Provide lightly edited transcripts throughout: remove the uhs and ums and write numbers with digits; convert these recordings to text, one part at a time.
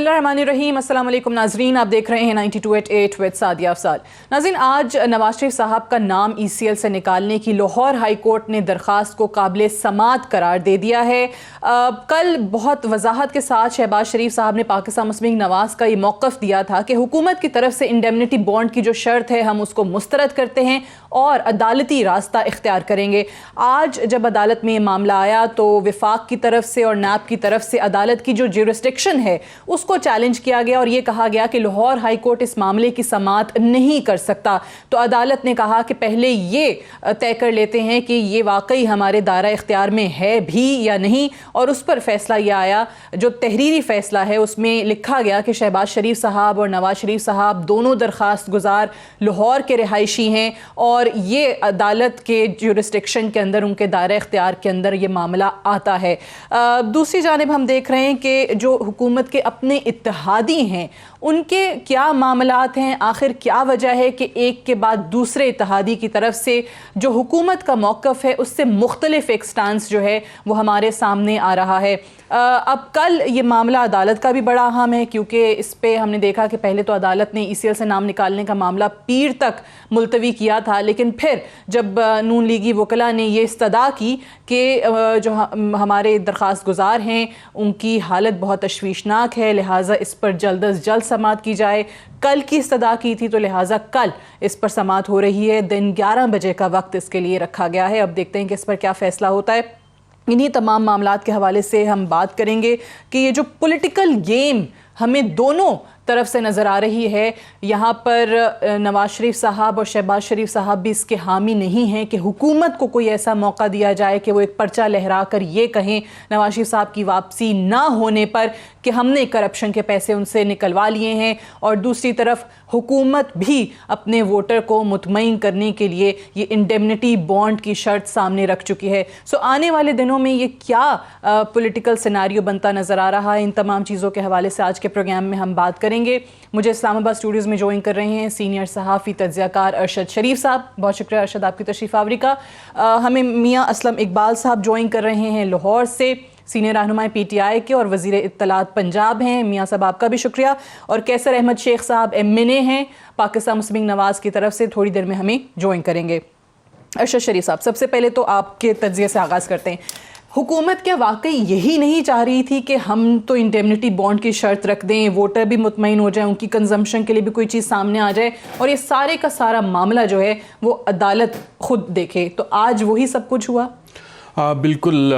बिस्मिल्लाहिर्रहमानिर्रहीम। अस्सलाम वालेकुम नाजरीन, आप देख रहे हैं 92.8 विद सादिया अफसाल। नाज़रीन, आज नवाज शरीफ साहब का नाम ECL से निकालने की लाहौर हाई कोर्ट ने दरख्वास्त को काबिल समात करार दे दिया है। कल बहुत वजाहत के साथ शहबाज शरीफ साहब ने पाकिस्तान मुस्लिम लीग नवाज का ये मौक़िफ़ दिया था कि हुकूमत की तरफ से इंडेमनिटी बॉन्ड की जो शर्त है हम उसको मुस्तरद करते हैं और अदालती रास्ता इख्तियार करेंगे। आज जब अदालत में ये मामला आया तो विफाक की तरफ से और नैब की तरफ से अदालत की जो ज्यूरिसडिक्शन है उसको चैलेंज किया गया और ये कहा गया कि लाहौर हाई कोर्ट इस मामले की समाअत नहीं कर सकता। तो अदालत ने कहा कि पहले ये तय कर लेते हैं कि ये वाकई हमारे दायरा इख्तियार में है भी या नहीं, और उस पर फैसला ये आया। जो तहरीरी फैसला है उसमें लिखा गया कि शहबाज शरीफ साहब और नवाज शरीफ साहब दोनों दरख्वास्त गुजार लाहौर के रिहायशी हैं और ये अदालत के ज्यूरिसडिक्शन के अंदर, उनके दायरा इख्तियार के अंदर ये मामला आता है। दूसरी जानिब हम देख रहे हैं कि जो हुकूमत के अपने इत्तेहादी हैं उनके क्या मामलात हैं, आखिर क्या वजह है कि एक के बाद दूसरे इत्तेहादी की तरफ से जो हुकूमत का मौक़िफ़ है उससे मुख्तलिफ एक स्टांस जो है वो हमारे सामने आ रहा है। अब कल ये मामला अदालत का भी बड़ा अहम है क्योंकि इस पे हमने देखा कि पहले तो अदालत ने ECL से नाम निकालने का मामला पीर तक मुलतवी किया था, लेकिन फिर जब नून लीगी वकला ने ये इस्तदा की कि जो हमारे दरख्वास्त गुजार हैं उनकी हालत बहुत तशवीशनाक है, लिहाजा इस पर जल्द अज जल्द समाअत की जाए। कल की इस्तदा की थी तो लिहाजा कल इस पर समाअत हो रही है। दिन 11 बजे का वक्त इसके लिए रखा गया है। अब देखते हैं कि इस पर क्या फ़ैसला होता है। इन्हीं तमाम मामलात के हवाले से हम बात करेंगे कि ये जो पॉलिटिकल गेम हमें दोनों तरफ से नज़र आ रही है, यहाँ पर नवाज शरीफ साहब और शहबाज शरीफ साहब भी इसके हामी नहीं हैं कि हुकूमत को कोई ऐसा मौका दिया जाए कि वो एक पर्चा लहरा कर ये कहें नवाज शरीफ साहब की वापसी ना होने पर कि हमने करप्शन के पैसे उनसे निकलवा लिए हैं, और दूसरी तरफ हुकूमत भी अपने वोटर को मुतमईन करने के लिए ये इंडेमनिटी बॉन्ड की शर्त सामने रख चुकी है। सो आने वाले दिनों में ये क्या पॉलिटिकल सिनारियो बनता नज़र आ रहा है, इन तमाम चीज़ों के हवाले से आज के प्रोग्राम में हम बात करेंगे। मुझे इस्लामाबाद स्टूडियोज़ में ज्वाइन कर रहे हैं सीनियर सहाफ़ी तज्ज़ियाकार अरशद शरीफ साहब। बहुत शुक्रिया अरशद आपकी तशरीफ़ आवरी का। हमें मियाँ असलम इकबाल साहब ज्वाइन कर रहे हैं लाहौर से, सीनियर रहनुमा PTI के और वज़ीर इत्तलात पंजाब हैं। मियाँ साहब आपका भी शुक्रिया। और कैसर अहमद शेख साहब MNA हैं, पाकिस्तान मुस्लिम लीग नवाज़ की तरफ से, थोड़ी देर में हमें ज्वाइन करेंगे। अरशद शरीफ साहब, सबसे पहले तो आपके तज्ज़िये से आगाज़ करते हैं। हुकूमत क्या वाकई यही नहीं चाह रही थी कि हम तो इंडेमनिटी बॉन्ड की शर्त रख दें, वोटर भी मुतमईन हो जाए, उनकी कंजम्पशन के लिए भी कोई चीज़ सामने आ जाए और ये सारे का सारा मामला जो है वो अदालत खुद देखे? तो आज वही सब कुछ हुआ। बिल्कुल,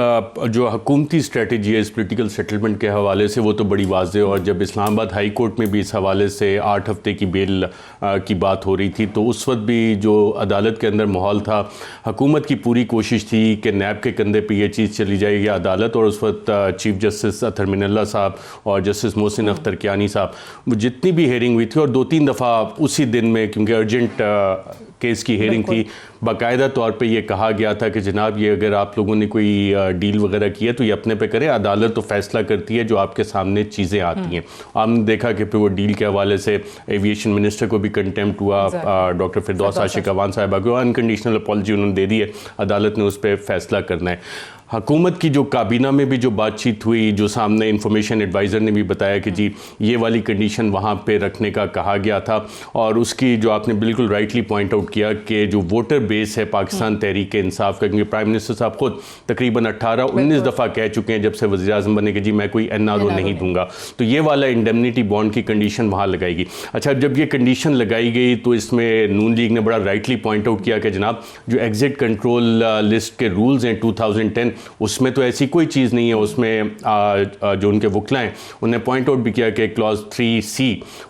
जो हुकूमती स्ट्रेटजी है इस पॉलिटिकल सेटलमेंट के हवाले से वो तो बड़ी वाज़ेह, और जब इस्लामाबाद हाई कोर्ट में भी इस हवाले से 8 हफ्ते की बेल की बात हो रही थी तो उस वक्त भी जो अदालत के अंदर माहौल था, हुकूमत की पूरी कोशिश थी कि नैब के कंधे पे ये चीज़ चली जाएगी अदालत, और उस वक्त चीफ जस्टिस अतहर मिनल्ला साहब और जस्टिस मोहसिन अख्तर कियानी साहब, वो जितनी भी हेयरिंग हुई थी और 2-3 दफ़ा उसी दिन में, क्योंकि अर्जेंट केस की हेयरिंग थी, बाकायदा तौर पे ये कहा गया था कि जनाब ये अगर आप लोगों ने कोई डील वगैरह की है तो ये अपने पे करें, अदालत तो फैसला करती है जो आपके सामने चीज़ें आती हैं। हमने देखा कि फिर वो डील के हवाले से एविएशन मिनिस्टर को भी कंटेम्प्ट हुआ, डॉक्टर फिरदौस आशिक अवान साहिबा को अनकंडीशनल अपॉलजी उन्होंने दे दी है, अदालत ने उस पर फैसला करना है। हुकूमत की जो काबीना में भी जो बातचीत हुई, जो सामने इंफॉर्मेशन एडवाइज़र ने भी बताया कि जी ये वाली कंडीशन वहाँ पे रखने का कहा गया था, और उसकी जो आपने बिल्कुल राइटली पॉइंट आउट किया कि जो वोटर बेस है पाकिस्तान तहरीक इंसाफ का, क्योंकि प्राइम मिनिस्टर साहब खुद तकरीबन 18-19 दफ़ा कह चुके हैं जब से वज़ीर आज़म बने कि जी मैं कोई NRO नहीं दूंगा, तो ये वाला इंडेमनिटी बॉन्ड की कंडीशन वहाँ लगाएगी। अच्छा, जब ये कंडीशन लगाई गई तो इसमें नून लीग ने बड़ा राइटली पॉइंट आउट किया कि जनाब जो एग्जिट कंट्रोल लिस्ट के रूल्स हैं 2010 उसमें तो ऐसी कोई चीज़ नहीं है। उसमें जो उनके वकला हैं उन्हें पॉइंट आउट भी किया कि क्लॉज 3C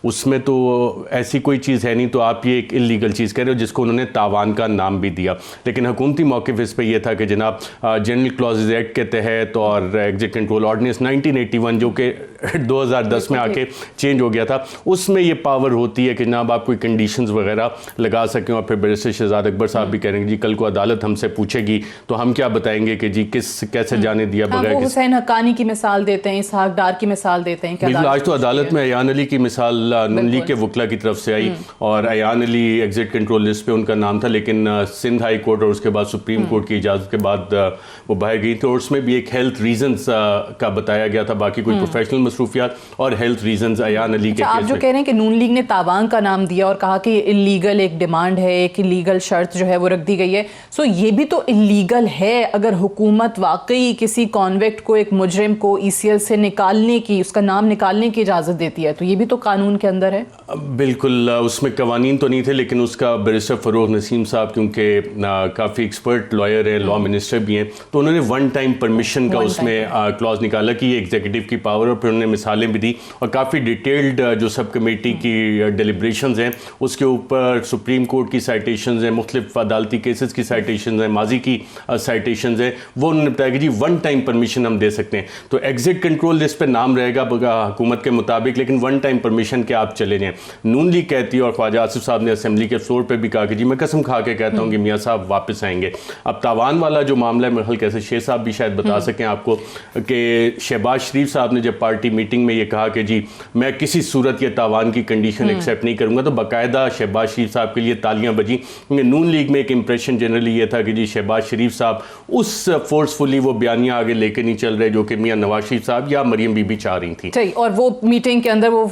उसमें तो ऐसी कोई चीज़ है नहीं, तो आप ये एक इलीगल चीज़ कह रहे हो, जिसको उन्होंने तावान का नाम भी दिया। लेकिन हुकूमती मौक़िफ़ इस पर यह था कि जनाब जनरल क्लॉजेज एक्ट के तहत और एग्जिट कंट्रोल ऑर्डिनेंस 1981 जो कि 2010 में आके चेंज हो गया था, उसमें ये पावर होती है कि जनाब आप कोई कंडीशंस वगैरह लगा सकें। और फिर बैरिस्टर शहजाद अकबर साहब भी कह रहे हैं जी कल को अदालत हमसे पूछेगी तो हम क्या बताएंगे कि जी कैसे जाने दिया हाँ, बगैर वो हुसैन हक्कानी की मिसाल देते हैं, इसहाक डार की मिसाल देते हैं। बिल्कुल, आज तो अदालत में अयान अली की मिसाल नून लीग के वकला की तरफ से आई और Ayan Ali exit control list पे उनका नाम था, लेकिन सिंध हाई कोर्ट और उसके बाद सुप्रीम कोर्ट की इजाज़त के बाद वो बाहर गई थी और उसमें भी एक हेल्थ रीजंस का बताया गया था, बाकी कोई प्रोफेशनल मसरूफियात और हेल्थ रीजंस अयान अली के आप केस जो में। कह रहे हैं कि नून लीग ने तावान का नाम दिया और कहा कि इलीगल एक डिमांड है, एक इलीगल शर्त जो है वो रख दी गई है, सो ये भी तो इलीगल है। अगर हुकूमत वाकई किसी कॉन्विक्ट को, एक मुजरिम को ईसीएल से निकालने की, उसका नाम निकालने की इजाज़त देती है, तो ये भी तो कानून के अंदर है। बिल्कुल, उसमें कवानीन तो नहीं थे, लेकिन उसका बैरिस्टर फ़रोग नसीम साहब क्योंकि काफ़ी एक्सपर्ट लॉयर हैं, लॉ मिनिस्टर भी हैं, तो उन्होंने वन टाइम परमिशन का उसमें क्लॉज निकाला कि ये एग्जीक्यूटिव की पावर, और फिर उन्होंने मिसालें भी दी और काफ़ी डिटेल्ड जो सब कमेटी की डिलिब्रेशंस हैं उसके ऊपर सुप्रीम कोर्ट की साइटेशंस हैं, मुख्तलिफ अदालती केसेस की साइटेशंस हैं, माजी की साइटेशंस हैं, वो उन्होंने बताया कि जी वन टाइम परमिशन हम दे सकते हैं। तो एग्जिट कंट्रोल लिस्ट पे नाम रहेगा हुकूमत के मुताबिक, लेकिन वन टाइम परमिशन के आप चले जाएँ। नून लीग कहती है और ख्वाजा आसिफ साहब ने असेंबली के फ्लोर पे भी कहा कि जी मैं कसम खा के कहता हूँ कि मियाँ साहब वापस आएंगे। अब तावान वाला जो मामला है, मेरे ख्याल कैसे शेख साहब भी शायद बता सकें आपको कि शहबाज शरीफ साहब ने जब पार्टी मीटिंग में ये कहा कि जी मैं किसी सूरत ये तावान की कंडीशन एक्सेप्ट नहीं करूँगा, तो बाकायदा शहबाज शरीफ साहब के लिए तालियां बजी, क्योंकि नून लीग में एक इंप्रेशन जनरली ये था कि जी शहबाज शरीफ साहब उस फोर्सफुली वो बयानियां आगे लेके नहीं चल रहे जो कि मियाँ नवाज शरीफ साहब या मरियम बीबी चाह रही थी। सही, और वो मीटिंग के अंदर वो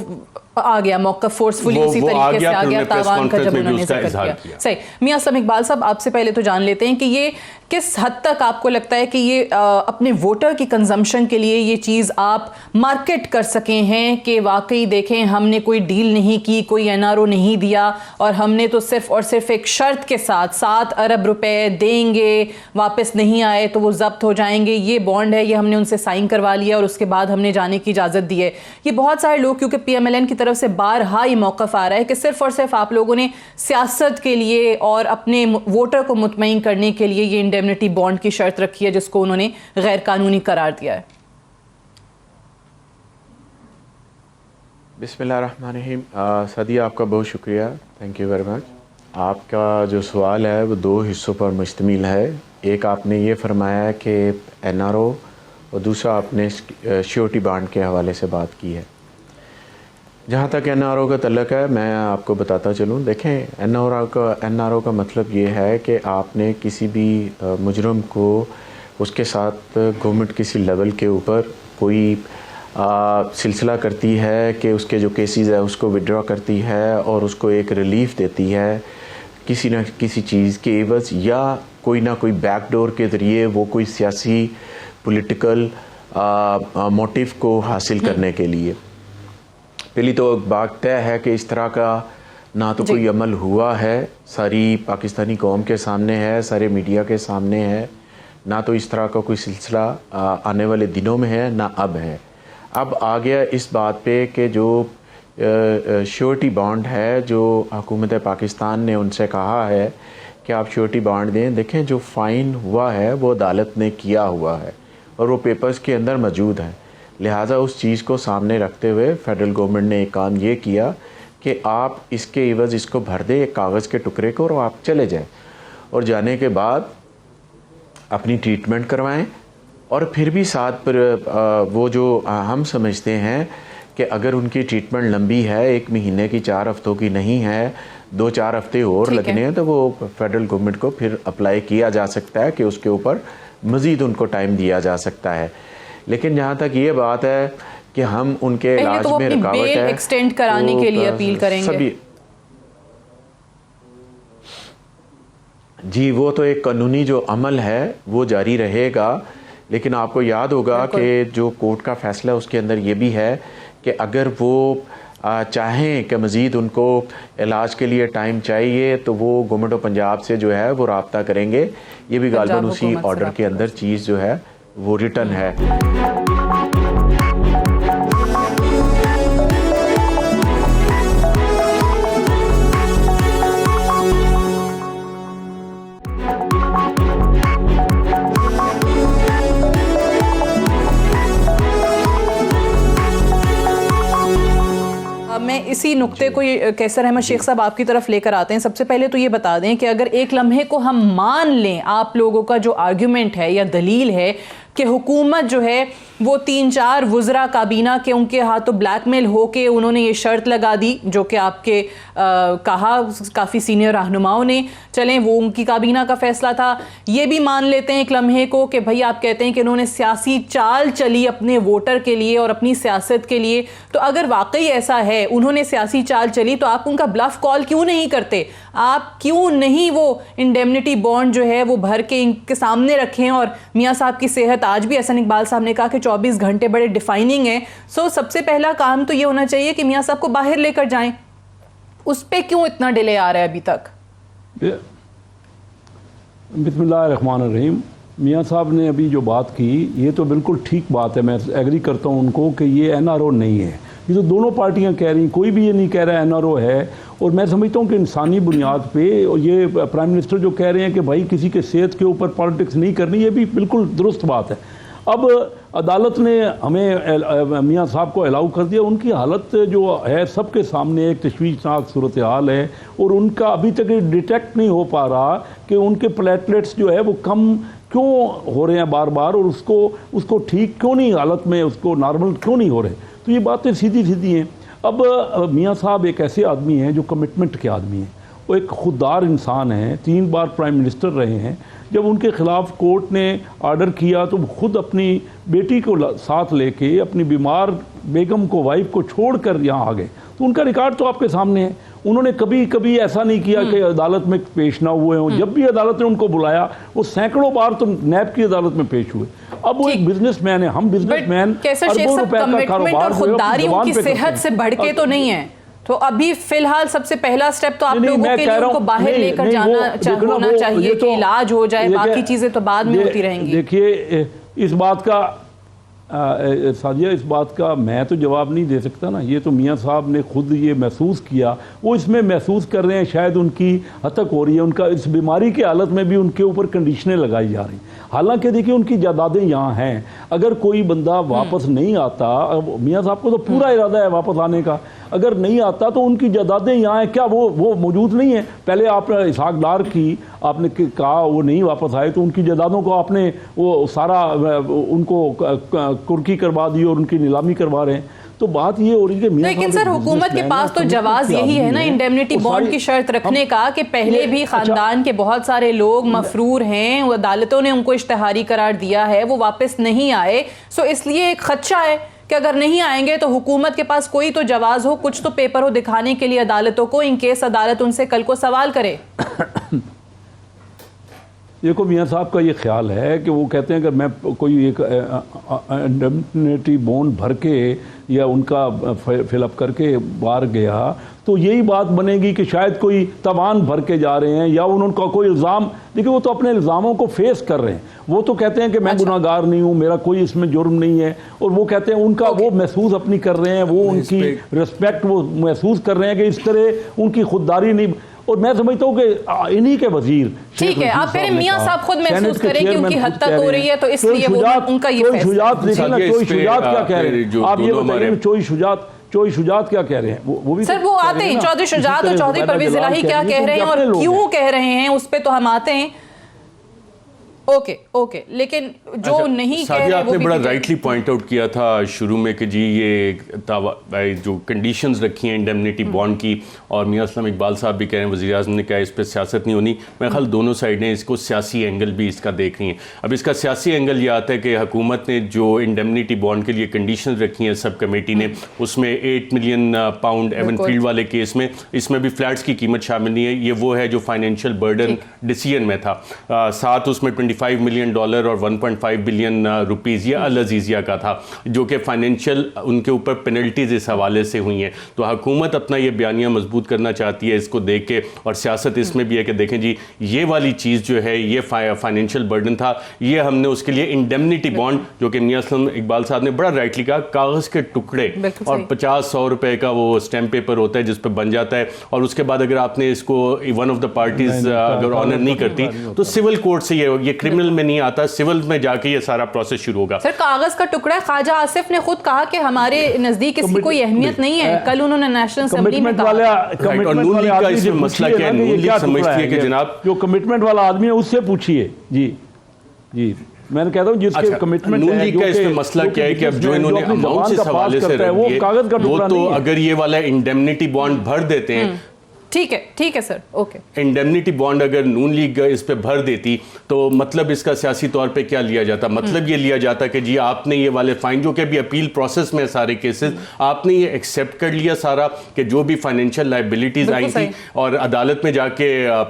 आ गया मौका फोर्सफुली उसी तरीके से आ गया तावान का जब उन्होंने जिक्र किया। सही, मियां सम इकबाल साहब आपसे पहले तो जान लेते हैं कि ये किस हद तक आपको लगता है कि ये अपने वोटर की कंजम्पशन के लिए ये चीज़ आप मार्केट कर सके हैं कि वाकई देखें हमने कोई डील नहीं की, कोई एनआरओ नहीं दिया और हमने तो सिर्फ और सिर्फ एक शर्त के साथ 7 अरब रुपए देंगे, वापस नहीं आए तो वो जब्त हो जाएंगे, ये बॉन्ड है, ये हमने उनसे साइन करवा लिया और उसके बाद हमने जाने की इजाज़त दी है। ये बहुत सारे लोग, क्योंकि पीएमएलएन की तरफ से बारहा ये मौक़िफ़ आ रहा है कि सिर्फ और सिर्फ आप लोगों ने सियासत के लिए और अपने वोटर को मुतमईन करने के लिए ये इंडेमनिटी बॉन्ड की शर्त रखी है जिसको उन्होंने गैर कानूनी करार दिया है। बिस्मिल्लाहिर्रहमानिर्रहीम। सदिया, आपका बहुत शुक्रिया, थैंक यू वेरी मच। आपका जो सवाल है वो 2 हिस्सों पर मुश्तमिल है। एक आपने ये फरमाया कि एनआरओ और दूसरा आपने श्योरिटी बॉन्ड के हवाले से बात की है। जहाँ तक एनआरओ का तल्लुक़ है, मैं आपको बताता चलूँ। देखें, एनआरओ का मतलब ये है कि आपने किसी भी मुजरम को, उसके साथ गवर्नमेंट किसी लेवल के ऊपर कोई सिलसिला करती है कि उसके जो केसेस है उसको विड्रॉ करती है और उसको एक रिलीफ देती है किसी न किसी चीज़ के एवज़, या कोई ना कोई बैकडोर के ज़रिए वो कोई सियासी पॉलिटिकल मोटिव को हासिल करने के लिए। पहली तो बात तय है कि इस तरह का ना तो कोई अमल हुआ है, सारी पाकिस्तानी कौम के सामने है, सारे मीडिया के सामने है, ना तो इस तरह का कोई सिलसिला आने वाले दिनों में है, ना अब है। अब आ गया इस बात पे कि जो श्योरिटी बॉन्ड है, जो हुकूमत पाकिस्तान ने उनसे कहा है कि आप श्योरिटी बॉन्ड दें। देखें, जो फ़ाइन हुआ है वो अदालत ने किया हुआ है और वो पेपर्स के अंदर मौजूद हैं। लिहाजा उस चीज़ को सामने रखते हुए फ़ेडरल गवर्नमेंट ने एक काम ये किया कि आप इसके एवज़ इसको भर दें एक कागज़ के टुकड़े को और आप चले जाएं और जाने के बाद अपनी ट्रीटमेंट करवाएं। और फिर भी साथ पर वो जो हम समझते हैं कि अगर उनकी ट्रीटमेंट लंबी है, 1 महीने की, 4 हफ्तों की नहीं है, 2-4 हफ्ते और लगने हैं, तो वो फेडरल गवर्नमेंट को फिर अप्लाई किया जा सकता है कि उसके ऊपर मज़ीद उनको टाइम दिया जा सकता है। लेकिन जहाँ तक ये बात है कि हम उनके इलाज में रुकावट है, एक्सटेंड कराने तो के लिए अपील करेंगे। जी, वो तो एक कानूनी जो अमल है वो जारी रहेगा, लेकिन आपको याद होगा कि जो कोर्ट का फ़ैसला है उसके अंदर ये भी है कि अगर वो चाहें कि मज़ीद उनको इलाज के लिए टाइम चाहिए तो वो गवर्नमेंट ऑफ पंजाब से जो है वो रब्ता करेंगे। ये भी गालिबन उसी ऑर्डर के अंदर चीज़ जो है वो रिटर्न है। मैं इसी नुक्ते को कैसर अहमद शेख साहब आपकी तरफ लेकर आते हैं। सबसे पहले तो ये बता दें कि अगर एक लम्हे को हम मान लें आप लोगों का जो आर्ग्यूमेंट है या दलील है कि हुकूमत जो है वो 3-4 वुज़रा काबीना के उनके हाथों ब्लैकमेल हो के उन्होंने ये शर्त लगा दी, जो कि आपके कहा काफ़ी सीनियर रहनुमाओं ने, चलें वो उनकी काबीना का फैसला था। ये भी मान लेते हैं एक लम्हे को कि भाई आप कहते हैं कि उन्होंने सियासी चाल चली अपने वोटर के लिए और अपनी सियासत के लिए। तो अगर वाकई ऐसा है उन्होंने सियासी चाल चली तो आप उनका ब्लफ कॉल क्यों नहीं करते? आप क्यों नहीं वो इंडेमनिटी बॉन्ड जो है वो भर के इनके सामने रखें? और मियाँ साहब की सेहत, आज भी एहसन इकबाल साहब ने कहा कि 24 घंटे बड़े डिफाइनिंग है। सो सबसे पहला काम तो ये होना चाहिए कि मियाँ साहब को बाहर लेकर जाएं। उस पे क्यों इतना डिले आ रहा है अभी तक? बिस्मिल्लाहिर्रहमानिर्रहीम। मियाँ साहब ने अभी जो बात की ये तो बिल्कुल ठीक बात है, मैं एग्री करता हूँ उनको कि ये एनआरओ नहीं है। ये तो दोनों पार्टियां कह रही, कोई भी ये नहीं कह रहा एनआरओ है। और मैं समझता हूँ कि इंसानी बुनियाद पे ये प्राइम मिनिस्टर जो कह रहे हैं कि भाई किसी के सेहत के ऊपर पॉलिटिक्स नहीं करनी, ये भी बिल्कुल दुरुस्त बात है। अब अदालत ने हमें मियाँ साहब को अलाउ कर दिया, उनकी हालत जो है सबके सामने एक तशवीशनाक सूरत हाल है और उनका अभी तक डिटेक्ट नहीं हो पा रहा कि उनके प्लेटलेट्स जो है वो कम क्यों हो रहे हैं बार बार, और उसको ठीक क्यों नहीं हालत में, उसको नॉर्मल क्यों नहीं हो रहे। तो ये बातें सीधी सीधी हैं। अब मियाँ साहब एक ऐसे आदमी हैं जो कमिटमेंट के आदमी हैं, वो एक खुददार इंसान हैं, 3 बार प्राइम मिनिस्टर रहे हैं। जब उनके ख़िलाफ़ कोर्ट ने ऑर्डर किया तो खुद अपनी बेटी को साथ लेके अपनी बीमार बेगम को, वाइफ को छोड़ कर यहाँ आ गए। तो उनका रिकॉर्ड तो आपके सामने है। उन्होंने कभी कभी ऐसा नहीं किया कि अदालत में पेश ना हुए हों। जब भी अदालत ने उनको बुलाया वो सैकड़ों बार तो नैब की अदालत में पेश हुए। अब वो एक बिजनेसमैन है, हम बिजनेसमैन अरबों रुपए का कारोबार और खुददारी उनकी सेहत से बढ़ के तो नहीं है। तो अभी फिलहाल सबसे पहला स्टेप तो आप लोगों के लिए उनको बाहर लेकर जाना होना चाहिए कि इलाज हो जाए, बाकी चीजें तो बाद में होती रहेंगी। देखिए इस बात का साजिया, इस बात का मैं तो जवाब नहीं दे सकता ना, ये तो मियाँ साहब ने खुद ये महसूस किया, वो इसमें महसूस कर रहे हैं, शायद उनकी हतक हो रही है, उनका इस बीमारी की हालत में भी उनके ऊपर कंडीशनें लगाई जा रही। हालांकि देखिए उनकी जायदादें यहाँ हैं, अगर कोई बंदा वापस नहीं आता, मियाँ साहब को तो पूरा इरादा है वापस आने का, अगर नहीं आता तो उनकी जायदादें यहाँ हैं, क्या वो मौजूद नहीं है? पहले आपने इसहाक डार की आपने कहा वो नहीं वापस आए, तो उनकी जायदादों को आपने वो सारा उनको कुर्की करवा दी और उनकी नीलामी करवा रहे हैं। तो बात ये हो रही है कि लेकिन सर हुकूमत के पास तो जवाब यही है ना इंडेमनिटी बॉन्ड की शर्त रखने का कि पहले भी खानदान के बहुत सारे लोग मफरूर हैं, अदालतों ने उनको इश्तिहारी करार दिया है, वो वापस नहीं आए। सो इसलिए एक खदशा है कि अगर नहीं आएंगे तो हुकूमत के पास कोई तो जवाब हो, कुछ तो पेपर हो दिखाने के लिए अदालतों को, इन केस अदालत उनसे कल को सवाल करे। देखो मियाँ साहब का ये ख्याल है कि वो कहते हैं कि मैं कोई एक इंडेमनिटी बॉन्ड भर के या उनका फिलअप करके बाहर गया तो यही बात बनेगी कि शायद कोई तवान भर के जा रहे हैं या उनका कोई इल्ज़ाम। देखिए वो तो अपने इल्ज़ामों को फेस कर रहे हैं, वो तो कहते हैं कि मैं गुनाहगार नहीं हूँ, मेरा कोई इसमें जुर्म नहीं है, और वो कहते हैं उनका वो महसूस अपनी कर रहे हैं, वो उनकी रिस्पेक्ट वो महसूस कर रहे हैं कि इस तरह उनकी खुददारी नहीं। और मैं समझता हूँ कि इन्हीं के वजीर, ठीक है, आप कह मियाँ साहब खुद महसूस करें कि उनकी हद तक हो रही है, तो इसलिए उनका ये फैसला। शुजात देखिए ना, चोई शुजात क्या कह रहे हैं आप ये बताइए, चोई शुजात क्या कह रहे हैं? वो भी सर वो आते हैं, चौधरी शुजात और चौधरी परवेज इलाही क्या कह रहे हैं और क्यों कह रहे हैं उस पर तो हम आते हैं। ओके, लेकिन जो नहीं कह रहे, आपने बड़ा राइटली पॉइंट आउट किया था शुरू में कि जी ये जो कंडीशंस रखी हैं इंडेमनिटी बॉन्ड की, और मियाँ असलम इकबाल साहब भी कह रहे हैं, वज़ीर आज़म ने कहा इस पर सियासत नहीं होनी। मेरे ख्याल दोनों साइडें इसको सियासी एंगल भी इसका देख रही हैं। अब इसका सियासी एंगल ये आता है कि हुकूमत ने जो इंडेमनिटी बॉन्ड के लिए कंडीशंस रखी हैं सब कमेटी ने, उसमें 8 मिलियन पाउंड एवन फील्ड वाले केस में, इसमें भी फ्लैट्स की कीमत शामिल नहीं है। ये वो है जो फाइनेंशियल बर्डन डिसीजन में था। साथ उसमें $25 मिलियन और 1.5 बिलियन रुपीज़ ये अल अज़ीज़िया का था, जो कि फाइनेंशियल उनके ऊपर पेनल्टीज इस हवाले से हुई हैं। तो हुकूमत अपना ये बयानिया मजबूत करना चाहती है इसको देख के, और सियासत इसमें भी है कि देखें जी ये वाली चीज़ जो है ये फाइनेंशियल बर्डन था, ये हमने उसके लिए इंडेमनिटी बॉन्ड, जो कि मियाँ असलम इकबाल साहब ने बड़ा राइटली कहा, कागज़ के टुकड़े और 50-100 रुपए का वो स्टैम्प पेपर होता है जिस पर बन जाता है, और उसके बाद अगर आपने इसको वन ऑफ द पार्टीज अगर ऑनर नहीं करती तो सिविल कोर्ट से ये क्रिमिनल में नहीं आता, सिविल में जाके ये सारा प्रोसेस शुरू होगा। सर कागज का टुकड़ा, ख्वाजा आसिफ ने खुद कहा कि हमारे नजदीक इसकी कोई अहमियत नहीं है, कल उन्होंने नेशनल असेंबली में कहा। और नून लीग का इसमें मसला क्या है? नून लीग समझती है कि जनाब जो कमिटमेंट वाला आदमी है उससे पूछिए। जी जी, मैंने कहता हूँ जिसके कमिटमेंट नून लीग का इसमें मसला क्या है कि अब जो इन्होंने अमाउंट से हवाले से रख दिए वो तो अगर ये वाला इंडेमनिटी बॉन्ड भर देते हैं, ठीक है सर, ओके। इंडेमनिटी बॉन्ड अगर नून लीग इस पे भर देती तो मतलब इसका सियासी तौर पे क्या लिया जाता? मतलब ये लिया जाता कि जी आपने ये वाले फाइन, जो कि अभी अपील प्रोसेस में सारे केसेस, आपने ये एक्सेप्ट कर लिया सारा कि जो भी फाइनेंशियल लाइबिलिटीज आई थी, और अदालत में जाके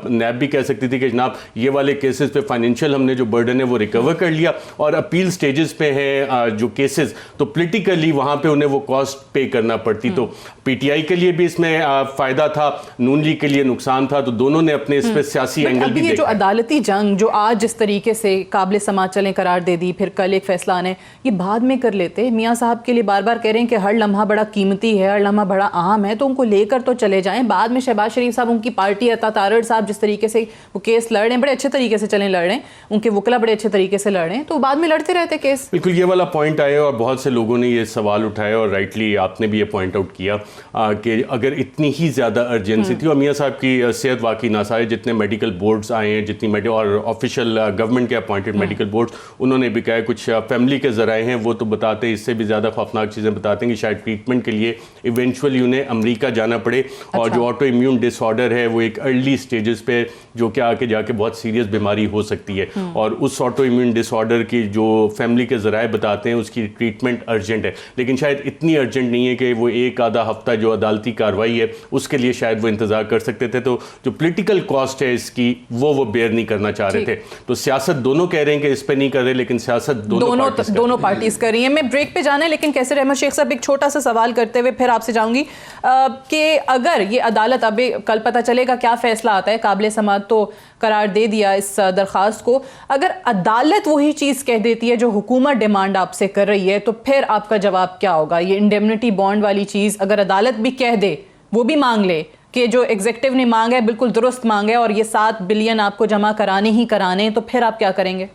नैब भी कह सकती थी कि जनाब ये वाले केसेस पे फाइनेंशियल हमने जो बर्डन है वो रिकवर कर लिया, और अपील स्टेजेस पे हैं जो केसेस, तो पोलिटिकली वहाँ पे उन्हें वो कॉस्ट पे करना पड़ती। तो पीटीआई के लिए भी इसमें फ़ायदा था, नून लीग के लिए नुकसान था, तो दोनों ने अपने इस पे सियासी एंगल भी देखा। जो अदालती जंग जो आज जिस तरीके से काबिल समाअत चलें करार दे दी, फिर कल एक फैसला आने, ये बाद में कर लेते। मियाँ साहब के लिए बार बार कह रहे हैं कि हर लम्हा बड़ा कीमती है, हर लम्हा बड़ा अहम है, तो उनको लेकर तो चले जाएं। बाद में शहबाज शरीफ साहब, उनकी पार्टी, अता तारड़ साहब जिस तरीके से वो केस लड़ रहे हैं, बड़े अच्छे तरीके से चलें लड़ रहे हैं, उनके वकला बड़े अच्छे तरीके से लड़ रहे हैं, तो बाद में लड़ते रहते केस। बिल्कुल ये वाला पॉइंट आया और बहुत से लोगों ने ये सवाल उठाया, और राइटली आपने भी ये पॉइंट आउट किया कि अगर इतनी ही ज़्यादा अर्जेंसी थी, और मियाँ साहब की सेहत वाकई नासाज, जितने मेडिकल बोर्ड्स आए हैं, जितनी और ऑफिशियल गवर्नमेंट के अपॉइंटेड मेडिकल बोर्ड्स, उन्होंने भी कहा, कुछ फैमिली के ज़राए हैं वो तो बताते हैं, इससे भी ज़्यादा खौफनाक चीज़ें बताते हैं कि शायद ट्रीटमेंट के लिए इवेंचुअली उन्हें अमेरिका जाना पड़े। और जो ऑटो इम्यून डिसऑर्डर है वो एक अर्ली स्टेजेस पे जो कि आके जाके बहुत सीरियस बीमारी हो सकती है, और उस ऑटो इम्यून डिसऑर्डर की जो फैमिली के ज़राए बताते हैं उसकी ट्रीटमेंट अर्जेंट है, लेकिन शायद इतनी अर्जेंट नहीं है कि वो एक आधा हफ्ता जो अदालती कार्रवाई है उसके लिए शायद वो इंतज़ार कर सकते थे। तो जो पॉलिटिकल कॉस्ट है इसकी वो बेयर नहीं करना चाह रहे थे। तो सियासत दोनों कह रहे हैं कि इस पे नहीं कर रहे, लेकिन सियासत दोनों पार्टीज कर रही हैं। मैं ब्रेक पे जाना है, लेकिन कैसर अहमद शेख साहब एक छोटा सा सवाल करते हुए फिर आपसे जाऊंगी कि अगर ये अदालत, अभी कल पता चलेगा क्या फैसला आता है, काबिल समाअत तो करार दे दिया इस दरख्वास्त को, अगर अदालत वही चीज़ कह देती है जो हुकूमत डिमांड आपसे कर रही है, तो फिर आपका जवाब क्या होगा? ये इंडेमनिटी बॉन्ड वाली चीज़ अगर अदालत भी कह दे, वो भी मांग ले कि जो एग्जीक्यूटिव ने मांगा है बिल्कुल दुरुस्त मांगा है और ये 7 बिलियन आपको जमा कराने ही कराने, तो फिर आप क्या करेंगे?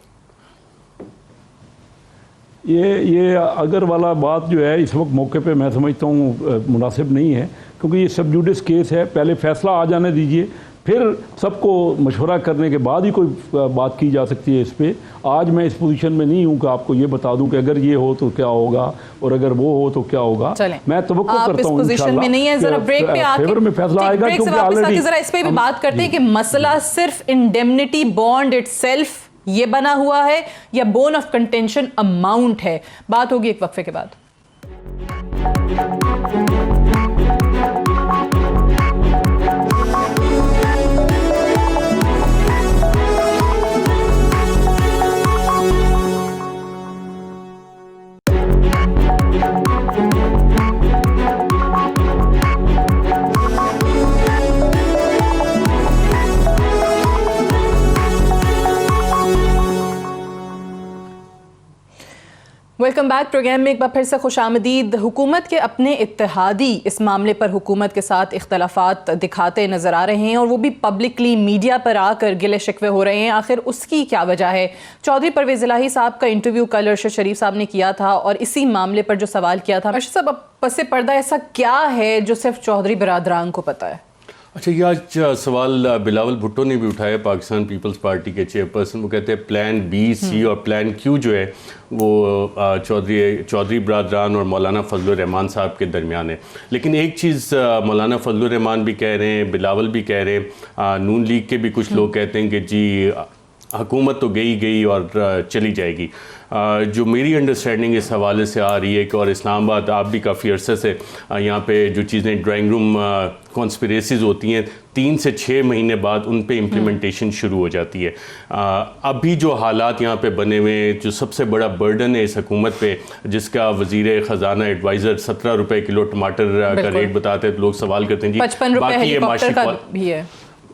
ये अगर वाला बात जो है इस वक्त मौके पे मैं समझता हूँ मुनासिब नहीं है, क्योंकि ये सब जुडिस केस है। पहले फैसला आ जाने दीजिए, फिर सबको मशवरा करने के बाद ही कोई बात की जा सकती है इस पर। आज मैं इस पोजीशन में नहीं हूँ कि आपको ये बता दूं कि अगर ये हो तो क्या होगा और अगर वो हो तो क्या होगा। मैं तवक्को करता हूँ पोजीशन में नहीं है, जरा ब्रेक पे आके फेवर में फैसला आएगा, क्योंकि ऑलरेडी जरा इस पे भी बात करते हैं कि मसला सिर्फ इंडेमनिटी बॉन्ड इटसेल्फ ये बना हुआ है या बोन ऑफ कंटेंशन अमाउंट है। बात होगी एक वक्फे के बाद। Welcome back. प्रोग्राम में एक बार फिर से खुशामदीद। हुकूमत के अपने इत्तेहादी इस मामले पर हुकूमत के साथ इख्तलाफात दिखाते नज़र आ रहे हैं और वो भी पब्लिकली मीडिया पर आकर गिले शिकवे हो रहे हैं। आखिर उसकी क्या वजह है? चौधरी परवेज़ इलाही साहब का इंटरव्यू कल अरशद शरीफ साहब ने किया था और इसी मामले पर जो सवाल किया था, अरशद साहब अब पसे पर्दा ऐसा क्या है जो सिर्फ चौधरी बरादरान को पता है? अच्छा, ये आज सवाल बिलावल भुट्टो ने भी उठाया, पाकिस्तान पीपल्स पार्टी के चेयरपर्सन। वो कहते हैं प्लान बी, सी और प्लान क्यू जो है वो चौधरी बरादरान और मौलाना फजलुर रहमान साहब के दरमियान है। लेकिन एक चीज़ मौलाना फजलुर रहमान भी कह रहे हैं, बिलावल भी कह रहे हैं, नून लीग के भी कुछ लोग कहते हैं कि जी हुकूमत तो गई और चली जाएगी। जो मेरी अंडरस्टैंडिंग इस हवाले से आ रही है कि, और इस्लामाबाद आप भी काफ़ी अरसे से यहाँ पे जो चीज़ें ड्राइंग रूम कॉन्स्पिरेसीज़ होती हैं 3 से 6 महीने बाद उन पे इम्प्लीमेंटेशन शुरू हो जाती है। अभी जो हालात यहाँ पे बने हुए हैं, जो सबसे बड़ा बर्डन है इस हुकूमत पे, जिसका वज़ीर ख़जाना एडवाइज़र 17 रुपये किलो टमाटर का रेट बताते हैं, तो लोग सवाल करते हैं जी 55 रुपये हेलीकॉप्टर का भी है।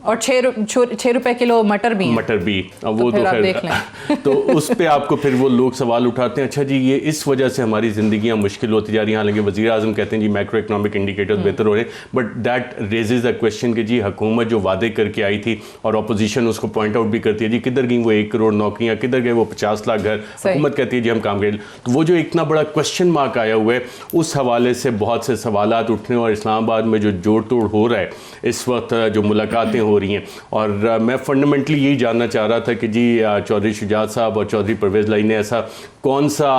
और 6 रुपए किलो मटर भी हैं। मटर भी, वो फिर तो आप खैर देख लें। तो उस पे आपको फिर वो लोग सवाल उठाते हैं, अच्छा जी ये इस वजह से हमारी ज़िंदगियां मुश्किल होती जा रही हैं, हालांकि वज़ीर आज़म कहते हैं जी मैक्रो इकनॉमिक इंडिकेटर्स बेहतर हो रहे हैं, but that raises a question कि जी हुकूमत जो वादे करके आई थी और अपोजिशन उसको पॉइंट आउट भी करती है, जी किधर गई वो 1 करोड़ नौकरियाँ, किधर गए वो 50 लाख घर, हुकूमत कहती है जी हम काम करें। तो वो जो इतना बड़ा क्वेश्चन मार्क आया हुआ है, उस हवाले से बहुत से सवालात उठने और इस्लामाबाद में जो जोड़ तोड़ हो रहा है इस वक्त, जो मुलाकातें हो रही हैं, और मैं फंडामेंटली यही जानना चाह रहा था कि जी चौधरी शुजात साहब और चौधरी परवेज़ लाई ने ऐसा कौन सा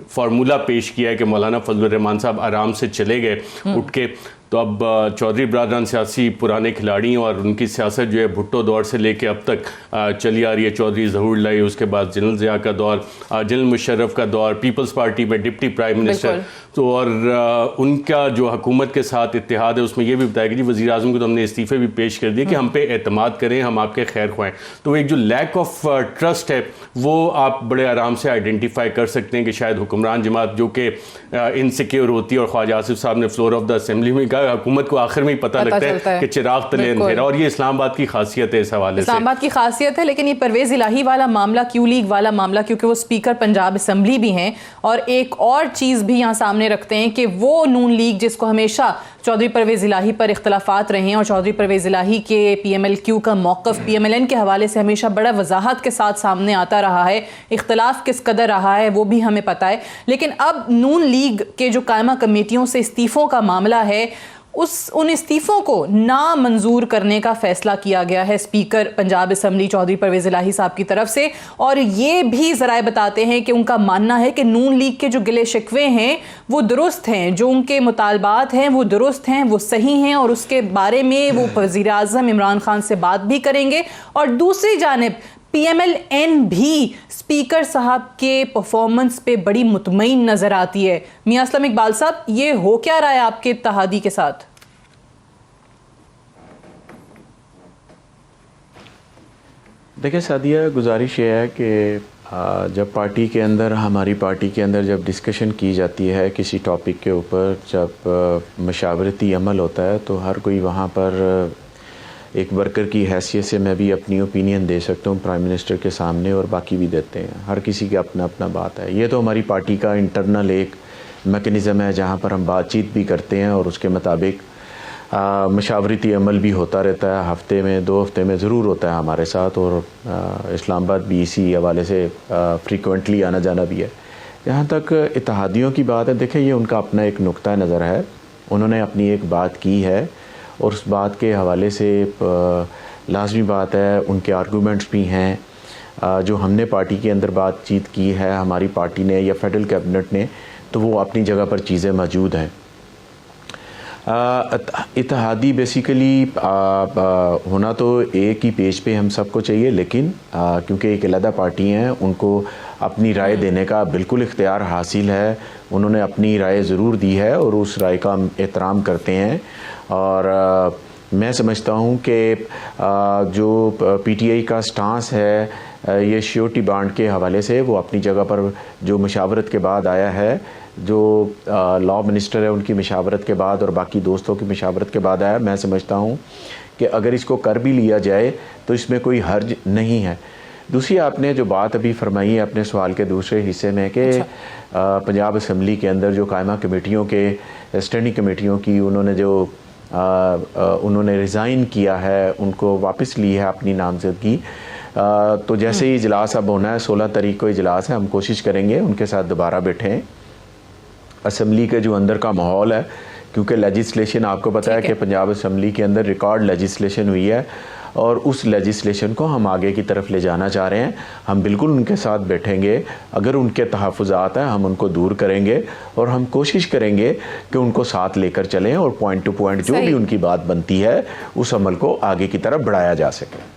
फार्मूला पेश किया है कि मौलाना फजलुर रहमान साहब आराम से चले गए उठ के। तो अब चौधरी बरादरान सियासी पुराने खिलाड़ी और उनकी सियासत जो है भुट्टो दौर से लेके अब तक चली आ रही है। चौधरी ज़हूर लाई, उसके बाद जनरल ज़िया का दौर, जनरल मुशर्रफ का दौर, पीपल्स पार्टी में डिप्टी प्राइम मिनिस्टर, तो और उनका जो हुकूमत के साथ इत्तेहाद है उसमें यह भी बताया कि जी वज़ीर आज़म को तो हमने इस्तीफ़े भी पेश कर दिए कि हम पे एतमाद करें, हम आपके खैर ख्वाहें। तो एक जो लैक ऑफ ट्रस्ट है वो आप बड़े आराम से आइडेंटिफाई कर सकते हैं कि शायद हुक्मरान जमात जो कि इनसिक्योर होती है, और ख्वाजा आसिफ साहब ने फ्लोर ऑफ द असेंबली में कहा हुकूमत को आखिर में ही पता लगता है कि चिराग तले अंधेरा, और ये इस्लामाबाद की खासियत है इस हवाले से। इस्लामाबाद की खासियत है, लेकिन ये परवेज़ इलाही वाला मामला, क्यू लीग वाला मामला, क्योंकि वो स्पीकर पंजाब असम्बली भी हैं, और एक और चीज़ भी यहाँ सामने रखते हैं कि वो नून लीग जिसको हमेशा चौधरी परवेज़ इलाही पर इख्तलाफात रहे हैं, और चौधरी परवेज़ इलाही के PMLQ का मौक़िफ़ PMLN के हवाले से हमेशा बड़ा वजाहत के साथ सामने आता रहा है, इख्तलाफ किस कदर रहा है वो भी हमें पता है। लेकिन अब नून लीग के जो कायमा कमेटियों से इस्तीफ़ों का मामला है, उन इस्तीफ़ों को नामंजूर करने का फ़ैसला किया गया है स्पीकर पंजाब असम्बली चौधरी परवेज़ इलाही साहब की तरफ से। और ये भी ज़राए बताते हैं कि उनका मानना है कि नून लीग के जो गिले शिकवे हैं वो दुरुस्त हैं, जो उनके मुतालबात हैं वो दुरुस्त हैं, वो सही हैं, और उसके बारे में वो वज़ीर आज़म इमरान खान से बात भी करेंगे। और दूसरी जानिब PMLN भी स्पीकर साहब के परफॉर्मेंस पे बड़ी मुतमईन नज़र आती है। मियां असलम इकबाल साहब, ये हो क्या रहा है आपके इत्तेहादी के साथ? देखिए सादिया, गुजारिश ये है कि जब पार्टी के अंदर, हमारी पार्टी के अंदर जब डिस्कशन की जाती है किसी टॉपिक के ऊपर, जब मशावरती अमल होता है, तो हर कोई वहाँ पर एक वर्कर की हैसियत से मैं भी अपनी ओपिनियन दे सकता हूँ प्राइम मिनिस्टर के सामने, और बाकी भी देते हैं। हर किसी की अपना अपना बात है। ये तो हमारी पार्टी का इंटरनल एक मैकेनिज़्म है जहाँ पर हम बातचीत भी करते हैं, और उसके मुताबिक मशावरती अमल भी होता रहता है। हफ्ते में 2 हफ्ते में ज़रूर होता है हमारे साथ, और इस्लामाबाद भी इसी हवाले से फ्रीक्वेंटली आना जाना भी है। जहाँ तक इत्तेहादियों की बात है, देखिए ये उनका अपना एक नुक्ता नज़र है, उन्होंने अपनी एक बात की है, और उस बात के हवाले से लाजमी बात है उनके आर्गूमेंट्स भी हैं। जो हमने पार्टी के अंदर बातचीत की है, हमारी पार्टी ने या फेडरल कैबिनेट ने, तो वो अपनी जगह पर चीज़ें मौजूद हैं। इत्तेहादी बेसिकली होना तो एक ही पेज पे हम सबको चाहिए, लेकिन क्योंकि एक अलहदा पार्टी हैं, उनको अपनी राय देने का बिल्कुल इख्तियार हासिल है। उन्होंने अपनी राय ज़रूर दी है और उस राय का हम एहतराम करते हैं। और मैं समझता हूँ कि जो PTI का स्टांस है ये श्योरिटी बांड के हवाले से, वो अपनी जगह पर जो मशावरत के बाद आया है, जो लॉ मिनिस्टर है उनकी मशावरत के बाद और बाकी दोस्तों की मशावरत के बाद आया, मैं समझता हूँ कि अगर इसको कर भी लिया जाए तो इसमें कोई हर्ज नहीं है। दूसरी आपने जो बात अभी फरमाई है अपने सवाल के दूसरे हिस्से में कि पंजाब असम्बली के अंदर जो कायमा कमेटियों के, स्टैंडिंग कमेटियों की उन्होंने रिज़ाइन किया है, उनको वापस ली है अपनी नामजदगी, तो जैसे ही इजलास अब होना है, 16 तारीख को इजलास है, हम कोशिश करेंगे उनके साथ दोबारा बैठें। असम्बली के जो अंदर का माहौल है, क्योंकि लेजिस्लेशन आपको पता है कि पंजाब असम्बली के अंदर रिकॉर्ड लेजिस्लेशन हुई है, और उस लेजिस्लेशन को हम आगे की तरफ ले जाना चाह रहे हैं। हम बिल्कुल उनके साथ बैठेंगे, अगर उनके तहफ़्फ़ुज़ात हैं हम उनको दूर करेंगे, और हम कोशिश करेंगे कि उनको साथ लेकर चलें, और पॉइंट टू पॉइंट जो भी उनकी बात बनती है उस अमल को आगे की तरफ बढ़ाया जा सके।